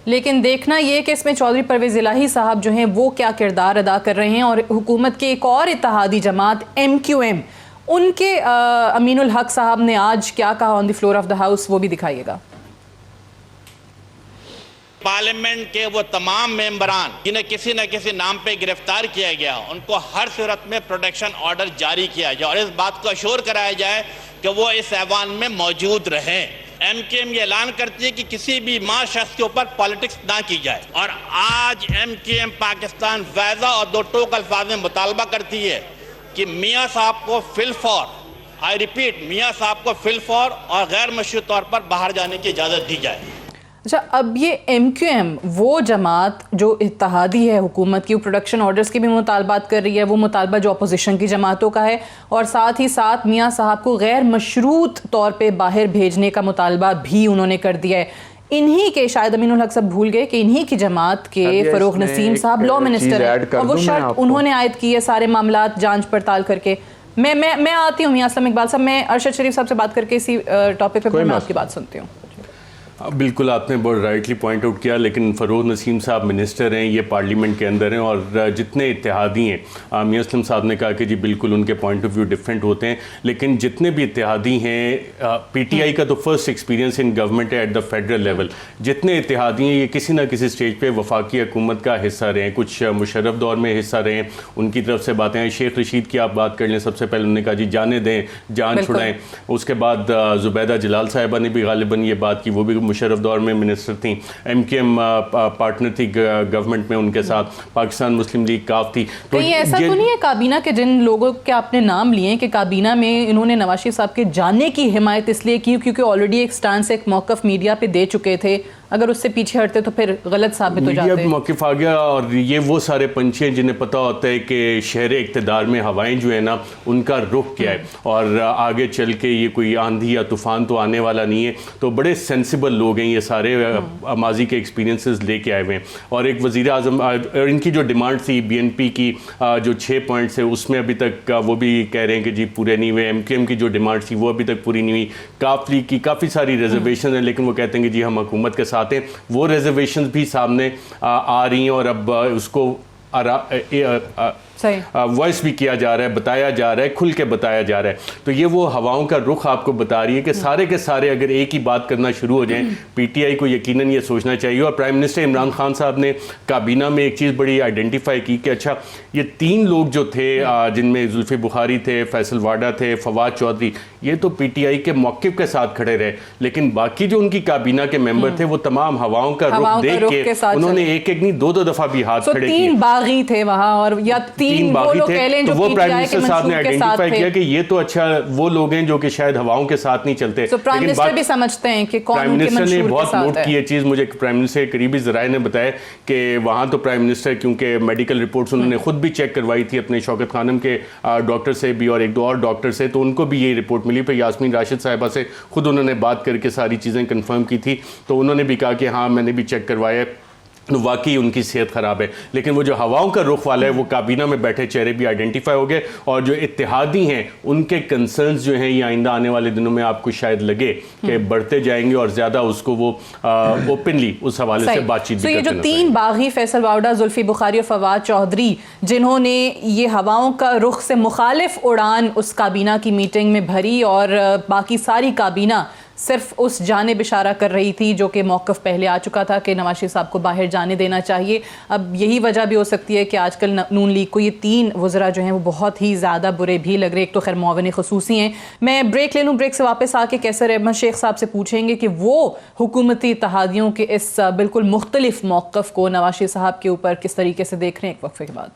लेकिन देखना ये कि इसमें चौधरी परवेज़ इलाही साहब जो हैं वो क्या किरदार अदा कर रहे हैं, और हुकूमत के एक और इत्तेहादी जमात MQM, उनके अमीनुल हक साहब ने आज क्या कहा on the floor of the house, वो भी दिखाइएगा। पार्लियामेंट के वो तमाम मेंबरान जिन्हें किसी न किसी नाम पे गिरफ्तार किया गया, उनको हर सूरत में प्रोटेक्शन ऑर्डर जारी किया जाए, और इस बात को अश्योर कराया जाए कि वो इस ऐवान में मौजूद रहें। एमकेएम ये ऐलान करती है कि किसी भी मां शख्स के ऊपर पॉलिटिक्स ना की जाए, और आज एमकेएम पाकिस्तान वाज़ा और दो टोक अल्फाज में मुतालबा करती है कि मियाँ साहब को फिलफौर, आई रिपीट, मियाँ साहब को फिलफौर और गैर मशरूत तौर पर बाहर जाने की इजाज़त दी जाए। अच्छा, अब ये एमक्यूएम वो जमात जो इत्तेहादी है हुकूमत की, वो प्रोडक्शन ऑर्डर्स की भी मुतालबात कर रही है, वो मुतालबा जो अपोजिशन की जमातों का है, और साथ ही साथ मियाँ साहब को गैर मशरूत तौर पे बाहर भेजने का मुतालबा भी उन्होंने कर दिया है। इन्हीं के, शायद अमीनुल हक सब भूल गए कि इन्हीं की जमात के फरूख नसीम साहब लॉ मिनिस्टर हैं, और वो शर्त उन्होंने आयद की है सारे मामलात जांच पड़ताल करके। मैं आती हूँ मियाँ असलम इकबाल साहब, मैं अरशद शरीफ साहब से बात करके इसी टॉपिक पे मैं आपकी बात सुनती हूँ। बिल्कुल, आपने बहुत राइटली पॉइंट आउट किया, लेकिन फ़रूख नसीम साहब मिनिस्टर हैं, ये पार्लियामेंट के अंदर हैं, और जितने इत्तेहादी हैं, मियां असलम साहब ने कहा कि जी बिल्कुल उनके पॉइंट ऑफ व्यू डिफरेंट होते हैं, लेकिन जितने भी इत्तेहादी हैं, पीटीआई का तो फर्स्ट एक्सपीरियंस इन गवर्नमेंट है एट द फेडरल लेवल। जितने इत्तेहादी हैं ये किसी ना किसी स्टेज पे वफाकी हुकूमत का हिस्सा रहे हैं, कुछ मुशर्रफ दौर में हिस्सा रहे हैं, उनकी तरफ से बातें हैं। शेख रशीद की आप बात कर लें, सबसे पहले उन्होंने कहा जी जाने दें, जान छुड़ाएं। उसके बाद जुबैदा जलाल साहिबा ने भी गालिबन ये बात की, वो भी मुशर्रफ दौर में मिनिस्टर थी, एमकेएम पार्टनर थी गवर्नमेंट में, उनके साथ पाकिस्तान मुस्लिम लीग काफ थी। तो ये ऐसा तो नहीं है काबीना के जिन लोगों के आपने नाम लिए कि काबीना में इन्होंने नवाज शरीफ साहब के जाने की हिमायत इसलिए की क्योंकि ऑलरेडी एक स्टांस, एक मौक़िफ़ मीडिया पे दे चुके थे, अगर उससे पीछे हटते तो फिर गलत साबित हो जाते। मीडिया मौक़िफ़ आ गया, और ये वो सारे पंछी हैं जिन्हें पता होता है कि शहर इक़्तिदार में हवाएं जो है ना उनका रुख क्या है, और आगे चल के ये कोई आंधी या तूफ़ान तो आने वाला नहीं है। तो बड़े सेंसिबल लोग हैं ये सारे, माजी के एक्सपीरियंसेस लेके आए हुए हैं। और एक वज़ीर आज़म, इनकी जो डिमांड थी बीएनपी की जो 6 पॉइंट्स है, उसमें अभी तक वो भी कह रहे हैं कि जी पूरे नहीं हुए। एमकेएम की जो डिमांड थी वो अभी तक पूरी नहीं हुई। काफ लीग की काफ़ी सारी रिजर्वेशन है, लेकिन वो कहते हैं कि जी हम हुकूमत के साथ हैं। वो रिजर्वेशन भी सामने आ रही हैं, और अब उसको वॉइस भी किया जा रहा है, बताया जा रहा है, खुल के बताया जा रहा है। तो ये वो हवाओं का रुख आपको बता रही है कि सारे के सारे अगर एक ही बात करना शुरू हो जाएं, पीटीआई को यकीनन ये सोचना चाहिए। और प्राइम मिनिस्टर इमरान खान साहब ने काबीना में एक चीज़ बड़ी आइडेंटिफाई की कि अच्छा ये 3 लोग जो थे, जिनमें जुल्फी बुखारी थे, फैसल वाडा थे, फवाद चौधरी, ये तो पीटीआई के मौक़िफ़ के साथ खड़े रहे, लेकिन बाकी जो उनकी काबीना के मेंबर थे वो तमाम हवाओं का रुख देख के उन्होंने एक नहीं 2 दफ़ा भी हाथ खड़े किए। 3 बागी थे वहाँ, और या 3 बागी थे, तो वो प्राइम मिनिस्टर साहब ने आइडेंटिफाई किया कि ये तो अच्छा वो लोग हैं जो कि शायद हवाओं के साथ नहीं चलते। तो प्राइम मिनिस्टर भी समझते हैं कि कौन प्राइम मिनिस्टर ने बहुत नोट की ये चीज़। मुझे प्राइम मिनिस्टर के करीबी ज़राए ने बताया कि वहाँ तो प्राइम मिनिस्टर, क्योंकि मेडिकल रिपोर्ट्स उन्होंने खुद भी चेक करवाई थी अपने शौकत खानम के डॉक्टर से भी और 1-2 और डॉक्टर से, तो उनको भी ये रिपोर्ट मिली। फिर यास्मीन राशिद साहिबा से खुद उन्होंने बात करके सारी चीज़ें कंफर्म की थी, तो उन्होंने भी कहा कि हाँ मैंने भी चेक करवाया, वाकई उनकी सेहत ख़राब है। लेकिन वो जो हवाओं का रुख वाला है वो काबीना में बैठे चेहरे भी आइडेंटिफाई हो गए, और जो इत्तेहादी हैं उनके कंसर्न्स जो हैं ये आइंदा आने वाले दिनों में आपको शायद लगे कि बढ़ते जाएंगे, और ज़्यादा उसको वो ओपनली उस हवाले से बातचीत भी ये जो 3 बागी, फैसल वाडा, जुल्फी बुखारी और फवाद चौधरी, जिन्होंने ये हवाओं का रुख से मुखालिफ उड़ान उस काबीना की मीटिंग में भरी, और बाकी सारी काबीना सिर्फ उस जानिब इशारा कर रही थी जो कि मौक़िफ़ पहले आ चुका था कि नवाज शरीफ साहब को बाहर जाने देना चाहिए। अब यही वजह भी हो सकती है कि आजकल नून लीग को ये 3 वज़रा जो हैं वो बहुत ही ज़्यादा बुरे भी लग रहे हैं। एक तो खैर मुआविन ख़ुसूसी हैं। मैं ब्रेक ले लूँ, ब्रेक से वापस आके कैसर अहमद शेख साहब से पूछेंगे कि वो हुकूमती इत्तेहादियों के इस बिल्कुल मुख्तलिफ मौक़िफ़ को नवाज शरीफ साहब के ऊपर किस तरीके से देख रहे हैं। एक वक्फे के बाद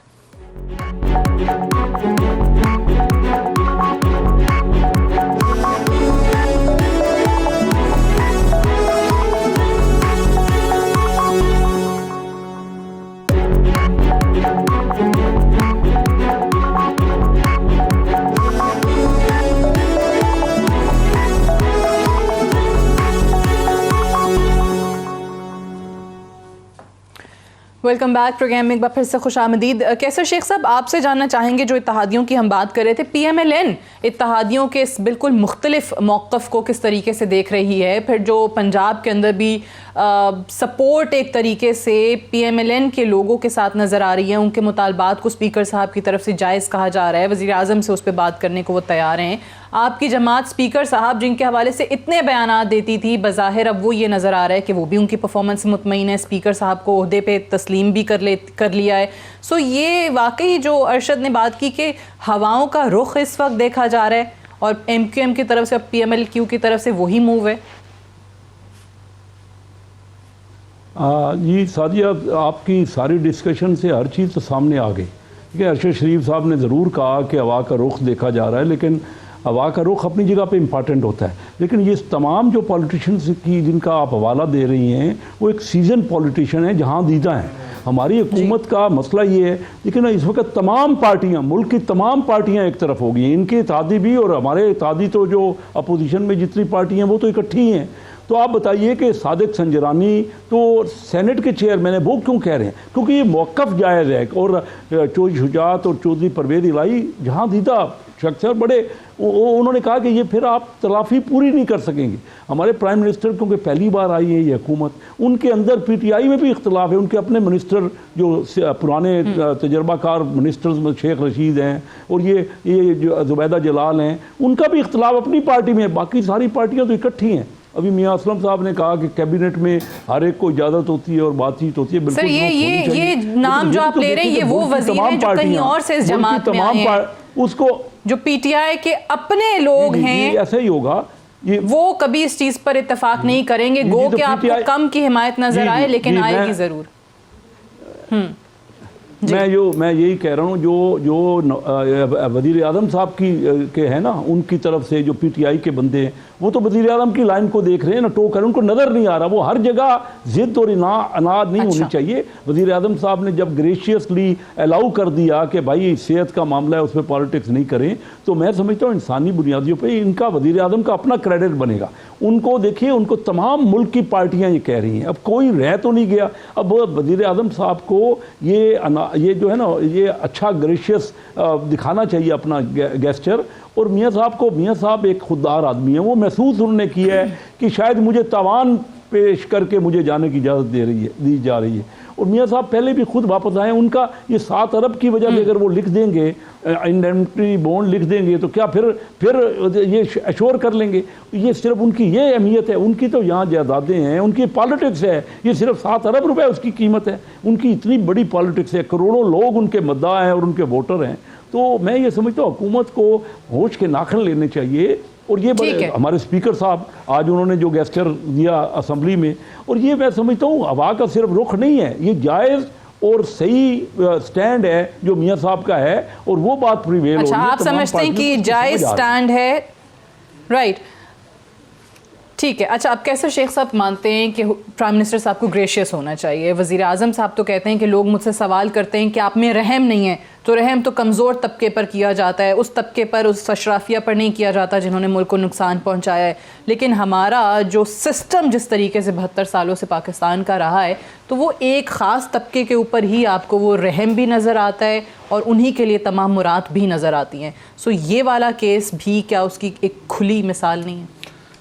वेलकम बैक। प्रोग्राम में एक बार फिर से खुशामदीद। कैसर शेख साहब, आपसे जानना चाहेंगे, जो इत्तेहादियों की हम बात कर रहे थे, PMLN इत्तेहादियों के इस बिल्कुल मुख्तलिफ मौक़िफ़ को किस तरीके से देख रही है? फिर जो पंजाब के अंदर भी सपोर्ट एक तरीके से PMLN के लोगों के साथ नज़र आ रही है, उनके मुतालबात को स्पीकर साहब की तरफ से जायज़ कहा जा रहा है, वज़ीर आज़म से उस पर बात करने को वो तैयार हैं। आपकी जमात स्पीकर साहब जिनके हवाले से इतने बयानात देती थी, बज़ाहिर अब वो ये नज़र आ रहा है कि वो भी उनकी परफॉर्मेंस से मुतमईन है, स्पीकर साहब को ओहदे पे तस्लीम भी कर लिया है। सो ये वाकई जो अरशद ने बात की कि हवाओं का रुख इस वक्त देखा जा रहा है, और MQM की तरफ से और PMLQ की तरफ से वही मूव है? जी सादिया, आपकी सारी डिस्कशन से हर चीज़ तो सामने आ गई। ठीक है, अरशद शरीफ साहब ने ज़रूर कहा कि हवा का रुख देखा जा रहा है, लेकिन हवा का रुख अपनी जगह पे इम्पॉर्टेंट होता है। लेकिन ये तमाम जो पॉलिटिशियंस की जिनका आप हवाला दे रही हैं वो एक सीजन पॉलिटिशियन है, जहाँ दीदा हैं। हमारी हुकूमत का मसला ये है, लेकिन इस वक्त तमाम पार्टियाँ, मुल्क की तमाम पार्टियाँ एक तरफ हो गई हैं, इनके इत्तेहादी भी और हमारे इत्तेहादी तो जो अपोजिशन में जितनी पार्टियाँ वो तो इकट्ठी हैं। तो आप बताइए कि सादिक संजरानी तो सेनेट के चेयरमैन है, वो क्यों कह रहे हैं? क्योंकि ये मौक़िफ़ जायज़ है। और चौधरी शुजात और चौधरी परवेज़ इलाही जहाँ दीदा शख्स है, बड़े उन्होंने कहा कि ये फिर आप तलाफ़ी पूरी नहीं कर सकेंगे। हमारे प्राइम मिनिस्टर क्योंकि पहली बार आई है ये हुकूमत, उनके अंदर PTI में भी इख्तलाफ है। उनके अपने मिनिस्टर जो पुराने तजर्बाकार मिनिस्टर्स शेख रशीद हैं और ये जो जुबैदा जलाल हैं, उनका भी इख्तलाफ अपनी पार्टी में है। बाकी सारी पार्टियाँ तो इकट्ठी हैं। अभी मियां असलम साहब ने कहा कि कैबिनेट में हर एक को इजाज़त होती है और बातचीत होती है। सर ये नाम जो आप ले रहे हैं ये वो वज़ीर हैं जो कहीं और से इस जमात में आए हैं, उसको जो PTI के अपने लोग हैं, ऐसा ही होगा। ये वो कभी इस चीज पर इत्तेफाक नहीं करेंगे। गो कि आपको कम की हिमायत नजर आए, लेकिन आएगी जरूर। मैं यही कह रहा हूँ, जो वज़ीर आज़म साहब के है ना, उनकी तरफ से जो PTI के बंदे हैं वो तो वज़ीर आज़म की लाइन को देख रहे हैं ना, टोक कर, उनको नज़र नहीं आ रहा। वो हर जगह ज़िद और अनाद नहीं होनी चाहिए। वज़ीर आज़म साहब ने जब ग्रेशियसली अलाउ कर दिया कि भाई सेहत का मामला है उसमें पॉलिटिक्स नहीं करें, तो मैं समझता हूँ इंसानी बुनियादियों पर इनका वज़ीर आज़म का अपना क्रेडिट बनेगा। उनको देखिए, उनको तमाम मुल्क की पार्टियाँ ये कह रही हैं, अब कोई रह तो नहीं गया। अब वज़ीर आज़म साहब को ये जो है ना, ये अच्छा ग्रेशियस दिखाना चाहिए अपना गेस्चर। और मियाँ साहब एक खुददार आदमी है। वो महसूस उन्होंने किया है कि शायद मुझे तावान पेश करके मुझे जाने की इजाज़त दी जा रही है। और मियाँ साहब पहले भी खुद वापस आए। उनका ये 7 अरब की वजह से अगर वो लिख देंगे, इंडेमनिटी बॉन्ड लिख देंगे, तो क्या फिर ये अश्योर कर लेंगे? ये सिर्फ उनकी ये अहमियत है। उनकी तो यहाँ जायदादें हैं, उनकी पॉलिटिक्स है। ये सिर्फ 7 अरब रुपए उसकी कीमत है। उनकी इतनी बड़ी पॉलिटिक्स है, करोड़ों लोग उनके मद्दा हैं और उनके वोटर हैं। तो मैं ये समझता हूँ हुकूमत को होश के नाखन लेने चाहिए। और ये हमारे स्पीकर साहब आज उन्होंने जो गेस्चर दिया असेंबली में, और ये मैं समझता हूँ हवा का सिर्फ रुख नहीं है, ये जायज़ और सही स्टैंड है जो मियाँ साहब का है, और वो बात प्रिवेल हो रही है। अच्छा, आप समझते हैं कि जायज़ स्टैंड है, राइट? ठीक है। अच्छा, अब कैसर शेख साहब मानते हैं कि प्राइम मिनिस्टर साहब को ग्रेशियस होना चाहिए। वज़ीर आज़म साहब तो कहते हैं कि लोग मुझसे सवाल करते हैं कि आप में रहम नहीं है, तो रहम तो कमज़ोर तबके पर किया जाता है, उस तबके पर, उस अशराफिया पर नहीं किया जाता जिन्होंने मुल्क को नुकसान पहुंचाया है। लेकिन हमारा जो सिस्टम जिस तरीके से 72 सालों से पाकिस्तान का रहा है, तो वो एक ख़ास तबके के ऊपर ही आपको वो रहम भी नज़र आता है और उन्हीं के लिए तमाम मुराद भी नज़र आती हैं। सो ये वाला केस भी क्या उसकी एक खुली मिसाल नहीं है?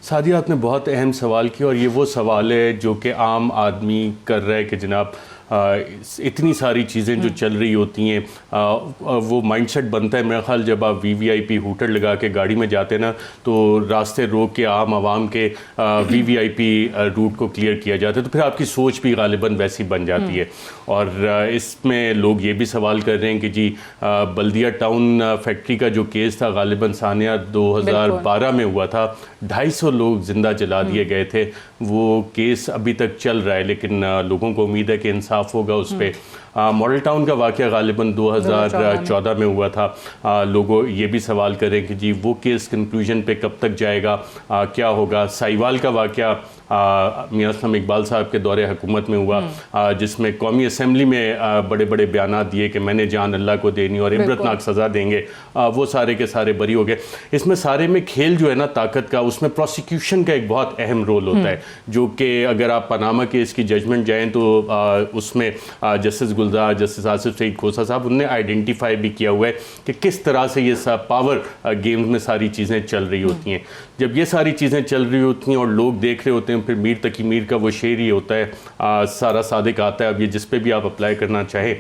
सादिया, आपने बहुत अहम सवाल किया, और ये वो सवाल है जो कि आम आदमी कर रहा है कि जनाब इतनी सारी चीज़ें जो चल रही होती हैं, वो माइंडसेट बनता है मेरा ख्याल जब आप VVIP हूटर लगा के गाड़ी में जाते हैं ना, तो रास्ते रोक के आम आवाम के VVIP रूट को क्लियर किया जाता है, तो फिर आपकी सोच भी गालिबन वैसी बन जाती है। और इसमें लोग ये भी सवाल कर रहे हैं कि जी बल्दिया टाउन फैक्ट्री का जो केस था गालिबन सानिया 2012 में हुआ था, 250 लोग ज़िंदा जला दिए गए थे। वो केस अभी तक चल रहा है, लेकिन लोगों को उम्मीद है कि इंसाफ होगा उस पर। मॉडल टाउन का वाक़या गालिबन 2014 में हुआ था। लोगों ये भी सवाल करें कि जी वो केस कंक्लूजन पे कब तक जाएगा, क्या होगा। साहिवाल का वाक़या मियां असलम इकबाल साहब के दौरे हुकूमत में हुआ, जिसमें कौमी असम्बली में बड़े बड़े बयान दिए कि मैंने जान अल्लाह को देनी और इबरतनाक सज़ा देंगे, वो सारे के सारे बरी हो गए। इसमें सारे में खेल जो है ना ताकत का, उसमें प्रोसिक्यूशन का एक बहुत अहम रोल होता है, जो कि अगर आप पनामा केस की जजमेंट जाएँ तो उसमें जस्टिस गुलजार, जस्टिस आसिफ सईद खोसा साहब, उन्होंने आइडेंटिफाई भी किया हुआ है कि किस तरह से ये सब पावर गेम्स में सारी चीज़ें चल रही होती हैं। जब ये सारी चीज़ें चल रही होती हैं और लोग देख रहे होते हैं, फिर मीर तकी मीर का वो शेर ही होता है, सारा सादिक आता है। अब ये जिस पे भी आप अप्लाई करना चाहें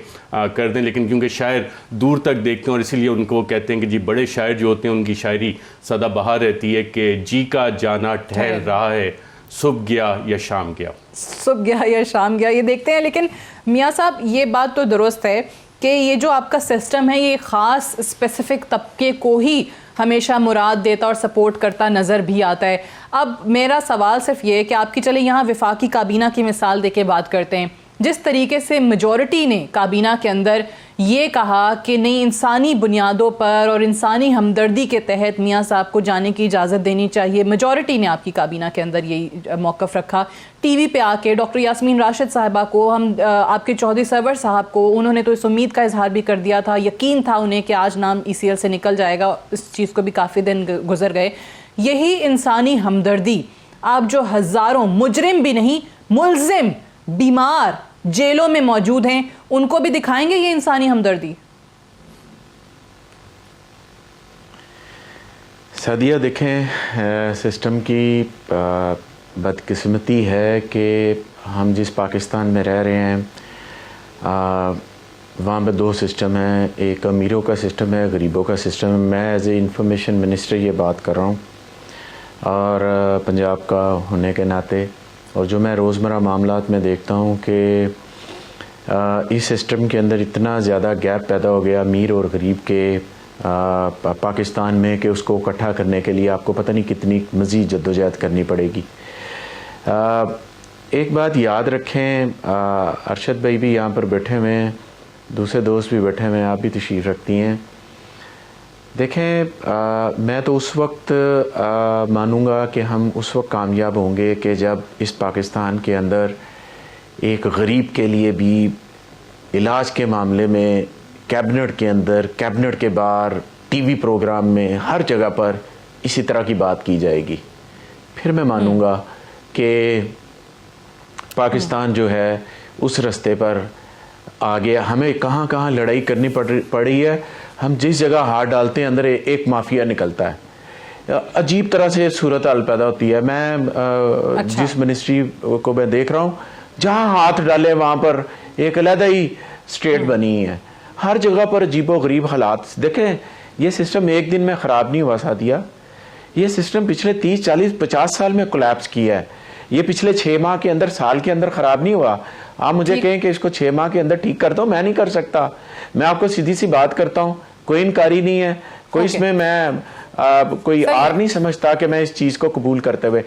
कर दें, लेकिन क्योंकि शायर दूर तक देखते हैं और इसीलिए उनको कहते हैं कि जी बड़े शायर जो होते हैं उनकी शायरी सदाबहार रहती है कि जी का जाना ठहर रहा है, सुबह गया या शाम गया, सुबह गया या शाम गया, ये देखते हैं। लेकिन मियाँ साहब ये बात तो दुरुस्त है कि ये जो आपका सिस्टम है ये ख़ास स्पेसिफिक तबके को ही हमेशा मुराद देता और सपोर्ट करता नज़र भी आता है। अब मेरा सवाल सिर्फ ये है कि आपकी चले यहाँ वफाकी काबीना की मिसाल देके बात करते हैं, जिस तरीके से मेजॉरिटी ने काबीना के अंदर ये कहा कि नहीं, इंसानी बुनियादों पर और इंसानी हमदर्दी के तहत मियाँ साहब को जाने की इजाज़त देनी चाहिए, मेजॉरिटी ने आपकी काबीना के अंदर यही मौक़िफ़ रखा। टीवी पे आके डॉक्टर यास्मीन राशिद साहिबा को, हम आपके चौधरी सरवर साहब को, उन्होंने तो इस उम्मीद का इजहार भी कर दिया था, यकीन था उन्हें कि आज नाम ECL से निकल जाएगा। इस चीज़ को भी काफ़ी दिन गुजर गए। यही इंसानी हमदर्दी आप जो हज़ारों मुजरिम भी नहीं, मुल्ज़िम, बीमार जेलों में मौजूद हैं, उनको भी दिखाएंगे ये इंसानी हमदर्दी? सादिया, देखें, सिस्टम की बदकिस्मती है कि हम जिस पाकिस्तान में रह रहे हैं वहाँ पे दो सिस्टम हैं, एक अमीरों का सिस्टम है, गरीबों का सिस्टम है। मैं एज ए इंफॉर्मेशन मिनिस्टर ये बात कर रहा हूँ और पंजाब का होने के नाते, और जो मैं रोज़मर्रा मामलात में देखता हूँ कि इस सिस्टम के अंदर इतना ज़्यादा गैप पैदा हो गया अमीर और गरीब के पाकिस्तान में कि उसको इकट्ठा करने के लिए आपको पता नहीं कितनी मज़ीद जद्दोजहद करनी पड़ेगी। एक बात याद रखें, अरशद भाई भी यहाँ पर बैठे हुए हैं, दूसरे दोस्त भी बैठे हुए हैं, आप भी तशरीफ़ रखती हैं। देखें, मैं तो उस वक्त मानूंगा कि हम उस वक्त कामयाब होंगे कि जब इस पाकिस्तान के अंदर एक गरीब के लिए भी इलाज के मामले में कैबिनेट के अंदर, कैबिनेट के बाहर, टीवी प्रोग्राम में, हर जगह पर इसी तरह की बात की जाएगी। फिर मैं मानूंगा कि पाकिस्तान जो है उस रास्ते पर आ गया। हमें कहाँ कहाँ लड़ाई करनी पड़ी है, हम जिस जगह हाथ डालते हैं अंदर एक माफिया निकलता है, अजीब तरह से सूरत हाल पैदा होती है। मैं जिस मिनिस्ट्री को मैं देख रहा हूँ, जहाँ हाथ डाले वहाँ पर एक अलग ही स्टेट बनी है, हर जगह पर अजीबो गरीब हालात। देखें, ये सिस्टम एक दिन में ख़राब नहीं हुआ सादिया, ये सिस्टम पिछले 30, 40, 50 साल में कोलैप्स किया है। ये पिछले 6 माह के अंदर, साल के अंदर ख़राब नहीं हुआ। आप मुझे कहें कि इसको 6 माह के अंदर ठीक कर दो, मैं नहीं कर सकता। मैं आपको सीधी सी बात करता हूँ, कोई इनकारी नहीं है, कोई इसमें मैं कोई आर नहीं समझता कि मैं इस चीज़ को कबूल करते हुए,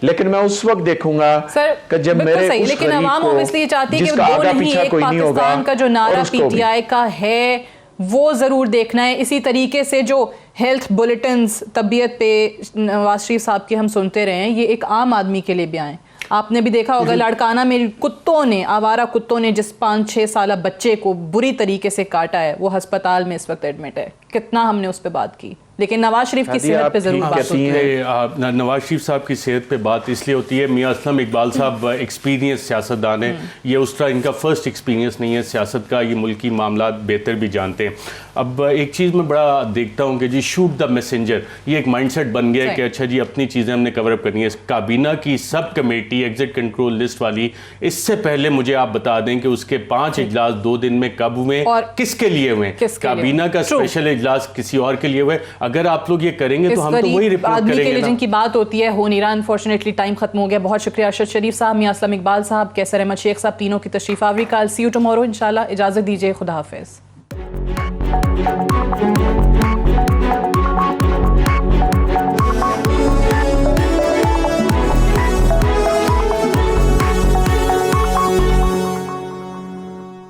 लेकिन मैं उस वक्त देखूंगा कि जब मेरे उस लेकिन आवाम ऑब्वियसली ये चाहती है कि वो नहीं, एक पाकिस्तान का जो नारा PTI का है वो ज़रूर देखना है। इसी तरीके से जो हेल्थ बुलेटिन्स तबीयत पे नवाज शरीफ साहब की हम सुनते रहे हैं, ये एक आम आदमी के लिए भी आए। आपने भी देखा होगा लाड़काना में कुत्तों ने, आवारा कुत्तों ने जिस 5-6 साल बच्चे को बुरी तरीके से काटा है, वो अस्पताल में इस वक्त एडमिट है। कितना हमने उस पर बात की, लेकिन नवाज शरीफ की सेहत पे जरूर बात होती है। नवाज शरीफ साहब की सेहत पे बात इसलिए होती है, मियां असलम इकबाल साहब एक्सपीरियंस सियासतदान हैं, ये उस तरह इनका फर्स्ट एक्सपीरियंस नहीं है सियासत का, ये मुल्की मामला बेहतर भी जानते हैं। अब एक चीज़ मैं बड़ा देखता हूँ कि जी शूट द मैसेंजर, ये एक माइंडसेट बन गया है कि अच्छा जी अपनी चीज़ें हमने कवर अप करनी है। काबीना की sub committee exit control list वाली, इससे पहले मुझे आप बता दें कि उसके 5 इजलास 2 दिन में कब हुए और किसके लिए हुए। काबीना का स्पेशल इजलास किसी और के लिए हुए। अगर आप लोग ये करेंगे तो हम तो वही रिपोर्ट करेंगे ना। जिनकी बात होती है हो नहीं रहा। अनफॉर्चुनेटली टाइम खत्म हो गया। बहुत शुक्रिया अरशद शरीफ साहब, मियां असलम इकबाल साहब, कैसर अहमद शेख साहब, तीनों की तशरीफ आवरी। कल सी यू टुमारो इंशाल्लाह। इजाजत दीजिए, खुदा हाफिज।